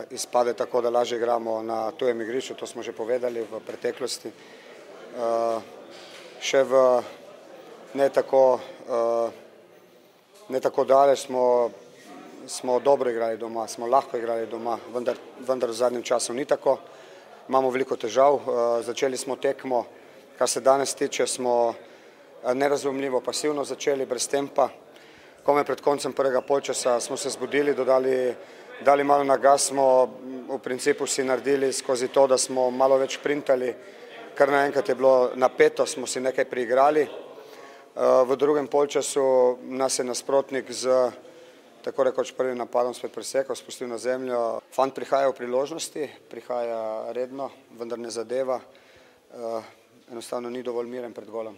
Izpade tako, da lažje igramo na tujem igrišču, to smo že povedali v preteklosti. Še v ne tako daleč smo dobro igrali doma, smo lahko igrali doma, vendar v zadnjem času ni tako. Imamo veliko težav, začeli smo tekmo, kar se danes tiče, smo nerazumljivo pasivno začeli, brez tempa. Komaj pred koncem prvega polčasa smo se zbudili, dali malo na gas, smo v principu si naredili skozi to, da smo malo več sprintali, kar naenkrat je bilo napeto, smo si nekaj priigrali. V drugem polčasu nas je nasprotnik z tako rekoč prvim napadom spet presekal, spustil na zemljo. Fant prihaja v priložnosti, prihaja redno, vendar ne zadeva. Enostavno ni dovolj miren pred golom.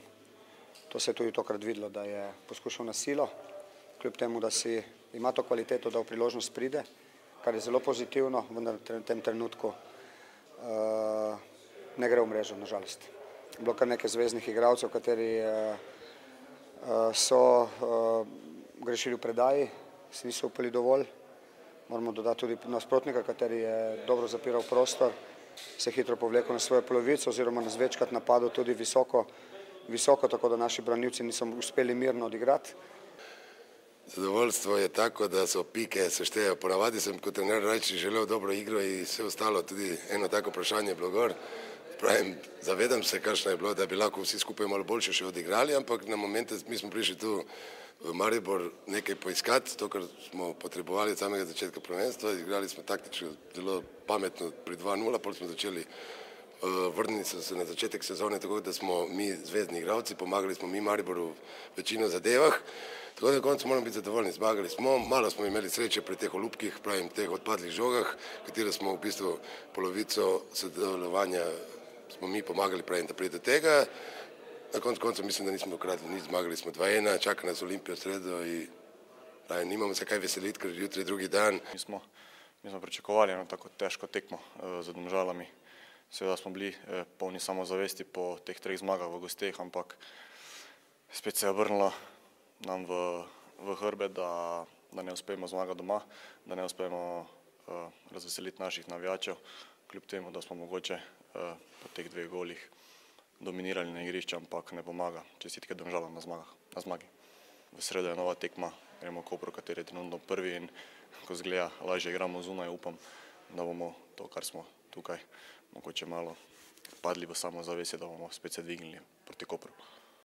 To se je tudi tokrat videlo, da je poskušal na silo, kljub temu, da ima to kvaliteto, da v priložnost pride, kar je zelo pozitivno, vendar v tem trenutku ne gre v mrežo, nažalost. Bilo kar nekaj zveznih igralcev, kateri so grešili v predaji, si niso upali dovolj. Moramo dodati tudi nasprotnika, kateri je dobro zapiral prostor, se hitro povlekel na svojo polovico oziroma nas večkrat napadel tudi visoko, tako da naši branilci niso uspeli mirno odigrati. Zadovoljstvo je tako, da so pike se štejejo. Ponavadi sem kot trener rajši želel dobro igro in vse ostalo, tudi eno tako vprašanje je bilo gor. Pravim, zavedam se, kakšno je bilo, da bi lahko vsi skupaj malo boljše še odigrali, ampak na momente mi smo prišli tu v Maribor nekaj poiskati, to, kar smo potrebovali od samega začetka prvenstva. Igrali smo taktično zelo pametno pri 2:0, potem smo začeli vrnili smo se na začetek sezone, tako da smo mi zvezdni igralci, pomagali smo mi Mariboru v večino zadevah. Tako da na koncu moramo biti zadovoljni, zmagali smo, malo smo imeli sreče pri teh olupkih, pravim, teh odpadlih žogah, katero smo v bistvu polovico sodelovanja smo mi pomagali, pravim, da pride do tega. Na koncu mislim, da nismo ukradli nič, zmagali smo 2:1, čaka nas Olimpija v sredo in pravim, nimamo se kaj veseliti, ker jutri je drugi dan. Mi smo pričakovali eno tako težko tekmo z Domžalami. Seveda smo bili polni samozavesti po teh 3 zmagah v gosteh, ampak spet se je obrnilo nam v hrbet, da ne uspemo zmagati doma, da ne uspemo razveseliti naših navijačev, kljub temu, da smo mogoče po teh 2 golih dominirali na igrišču, ampak ne pomaga. Čestitke Domžalam na zmagi. V sredo je nova tekma, gremo v Kopru, kateri je trenutno prvi in ko zgleda, lažje igramo zunaj, upam, da bomo to, kar smo tukaj mogoče malo padli v samozavestje, da bomo spet se dvignili proti Kopru.